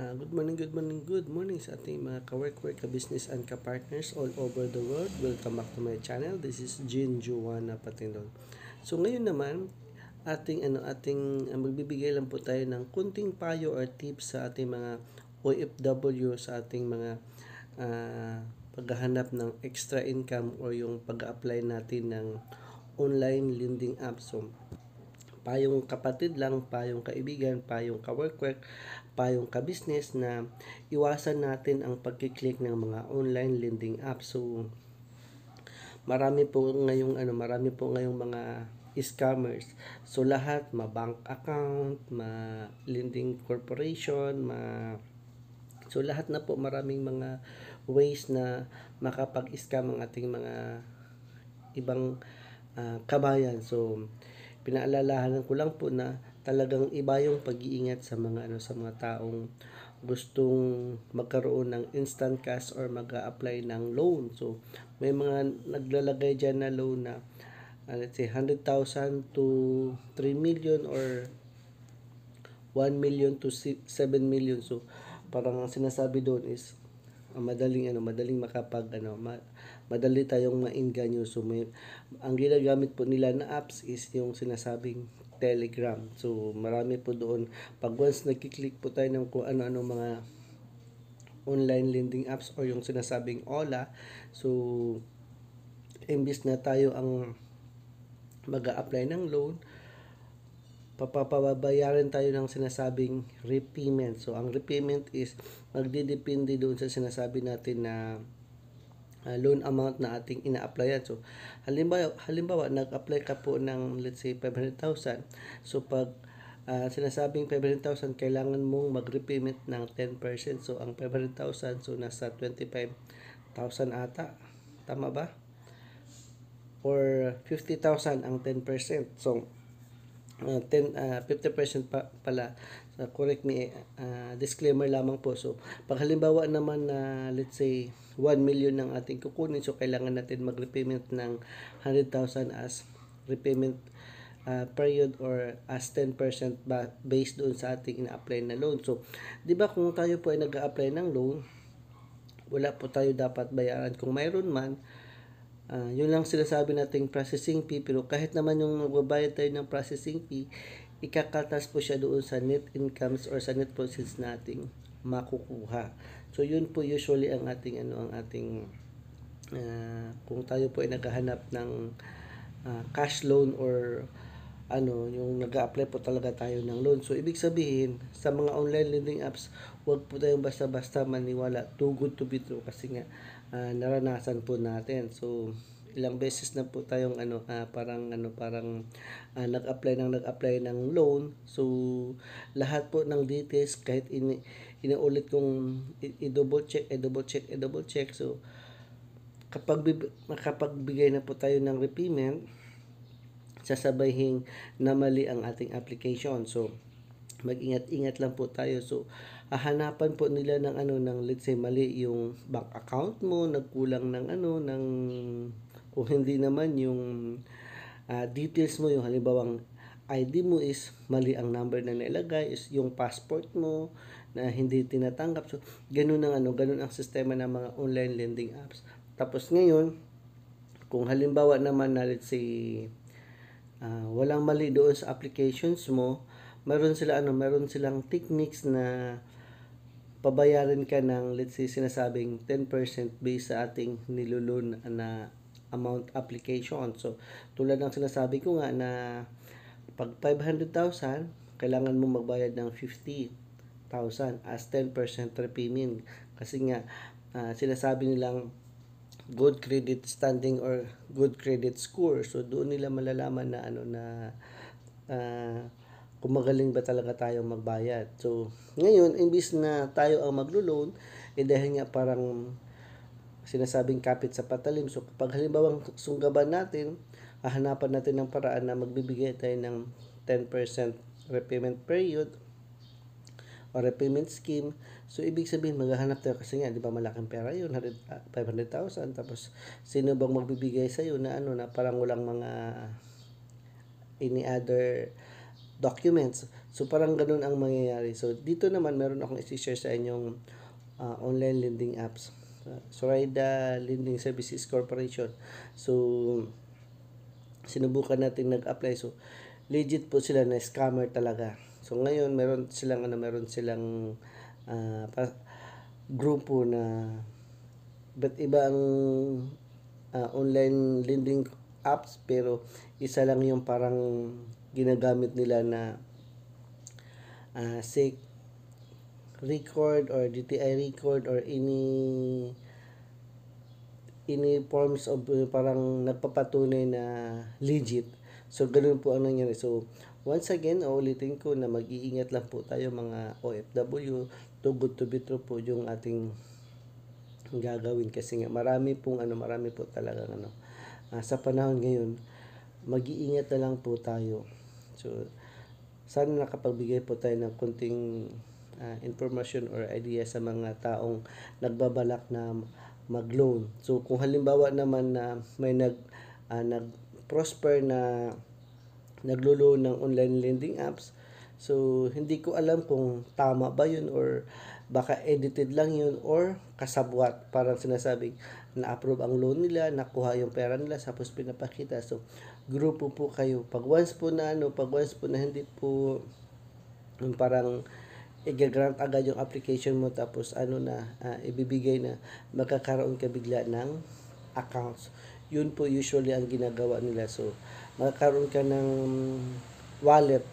Good morning sa ating mga ka-work, ka-business, and ka-partners all over the world. Welcome back to my channel. This is Jin Juana Patindol. So ngayon naman, magbibigay lang po tayo ng kunting payo or tips sa ating mga OFW, sa ating mga paghahanap ng extra income or yung pag-apply natin ng online lending app. So payong kapatid lang, payong kaibigan, payong ka-work, payong ka-business na iwasan natin ang pagkiklik ng mga online lending apps. So marami po ngayong mga scammers. So lahat, ma-bank account, ma-lending corporation, so lahat na po, maraming mga ways na makapag-scam ang ating mga ibang kabayan. So pinaalalahanan ko lang po na talagang iba yung pag-iingat sa mga taong gustong magkaroon ng instant cash or mag-a-apply ng loan. So may mga naglalagay diyan na loan na let's say 100,000 to 3 million or 1 million to 7 million. So parang ang sinasabi doon is madaling madali tayong mainganyo. So ang ginagamit po nila na apps is yung sinasabing Telegram. So marami po doon, pag once nagki-click po tayo ng kung ano-ano mga online lending apps or yung sinasabing OLA, so imbis na tayo ang mag-a-apply ng loan, papabayaran tayo ng sinasabing repayment. So ang repayment is magdidepende doon sa sinasabi natin na loan amount na ating ina-applyan. So halimbawa nag-apply ka po ng let's say 500,000. So pag sinasabing 500,000, kailangan mong mag-repayment ng 10%. So ang 500,000, so nasa 25,000 ata. Tama ba? Or 50,000 ang 10%. So 50% pala. Correct me, disclaimer lamang po. So pag halimbawa naman na let's say 1 million ng ating kukunin, so kailangan natin mag-repayment ng 100,000 as repayment period or as 10% based doon sa ating ina-apply na loan. So di ba kung tayo po ay nag-a-apply ng loan, wala po tayo dapat bayaran. Kung mayroon man, yun lang sinasabi nating processing fee. Pero kahit naman yung magbabayad tayo ng processing fee, ikakatas po siya doon sa net incomes or sa net proceeds nating makukuha. So yun po usually ang ating kung tayo po ay naghahanap ng cash loan or yung nag-a-apply po talaga tayo ng loan. So ibig sabihin, sa mga online lending apps, huwag po tayong basta-basta maniwala. Too good to be true, kasi nga naranasan po natin. So ilang beses na po tayong nag-apply ng loan. So lahat po ng details, kahit inuulit kong i-double check. So kapag makapagbigay na po tayo ng repayment, sasabayhin na mali ang ating application. So mag-ingat-ingat lang po tayo. So hahanapan po nila ng let's say mali yung bank account mo, nagkulang ng o hindi naman yung details mo, yung halimbawang ID mo is mali ang number na nilagay, is yung passport mo na hindi tinatanggap. So ganun ang sistema ng mga online lending apps. Tapos ngayon, kung halimbawa naman na let's say walang mali doon sa applications mo, meron silang techniques na pabayarin ka ng let's say sinasabing 10% based sa ating nilulun na amount application. So tulad ng sinasabi ko nga na pag 500,000, kailangan mo magbayad ng 50,000 as 10% repayment. Kasi nga sinasabi nilang good credit standing or good credit score. So doon nila malalaman na kung magaling ba talaga tayong magbayad. So ngayon, imbis na tayo ang maglo-loan, dahil nga parang sinasabing kapit sa patalim. So kapag halimbawang sunggaban natin, hahanapan natin ng paraan na magbibigay tayo ng 10% repayment period o repayment scheme. So ibig sabihin, maghahanap tayo kasi nga, di ba, malaking pera yun, 500,000. Tapos sino bang magbibigay sa iyo na na parang walang mga any other documents. So parang ganun ang mangyayari. So dito naman meron akong i-share sa inyong online lending apps. Zoraida Lending Services Corporation. So sinubukan natin nag-apply. So legit po sila na scammer talaga. So ngayon meron silang ah, pa- grupo na ba't iba ang online lending apps pero isa lang yung parang ginagamit nila na SEC record or DTI record or any forms of parang nagpapatunay na legit. So, ganun po ang nangyari. So, once again, ulitin ko na mag-iingat lang po tayo mga OFW. Too good to be true po yung ating gagawin kasi nga marami po talaga sa panahon ngayon mag-iingat na lang po tayo. So sana nakapagbigay po tayo ng konting information or idea sa mga taong nagbabalak na mag-loan. So kung halimbawa naman na may nag-prosper na naglo-loan ng online lending apps, so hindi ko alam kung tama ba yun or baka edited lang yun or kasabwat. Parang sinasabing na-approve ang loan nila, nakuha yung pera nila, tapos pinapakita. So, grupo po kayo. Pag once po na hindi po yung parang i-grant agad yung application mo tapos ibibigay na magkakaroon ka bigla ng accounts. Yun po usually ang ginagawa nila. So, magkakaroon ka ng wallet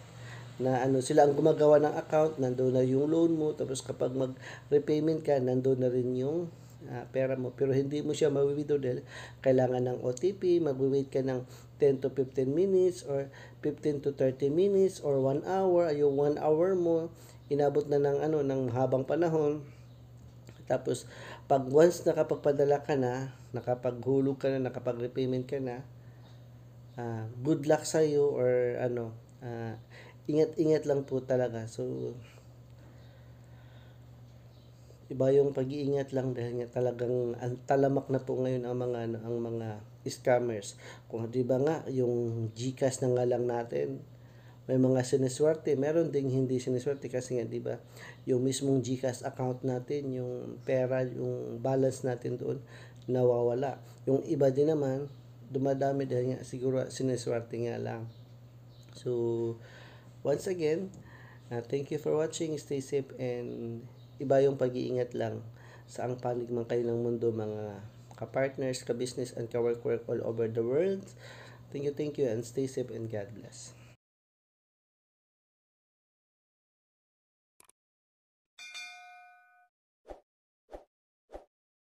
na sila ang gumagawa ng account, nandoon na yung loan mo, tapos kapag mag-repayment ka, nandoon na rin yung pera mo. Pero hindi mo siya ma-withdraw dahil kailangan ng OTP, mag-wait ka ng 10 to 15 minutes or 15 to 30 minutes or 1 hour. Yung 1 hour mo, inabot na ng habang panahon. Tapos, pag once nakapagpadala ka na, nakapaghulog ka na, nakapag-repayment ka na, good luck sa iyo or ingat-ingat lang po talaga. So, iba yung pag-iingat lang dahil nga talagang talamak na po ngayon ang mga scammers. Kung di ba nga yung GCash na nga lang natin, may mga siniswerte, meron ding hindi siniswerte kasi nga di ba yung mismong GCash account natin, yung pera, yung balance natin doon nawawala. Yung iba din naman dumadami dahil nga siguro siniswerte nga lang. So once again, thank you for watching. Stay safe and iba yung pag-iingat lang sa ang panig man kayo ng mundo mga ka-partners, ka-business and ka-work all over the world. Thank you and stay safe and God bless.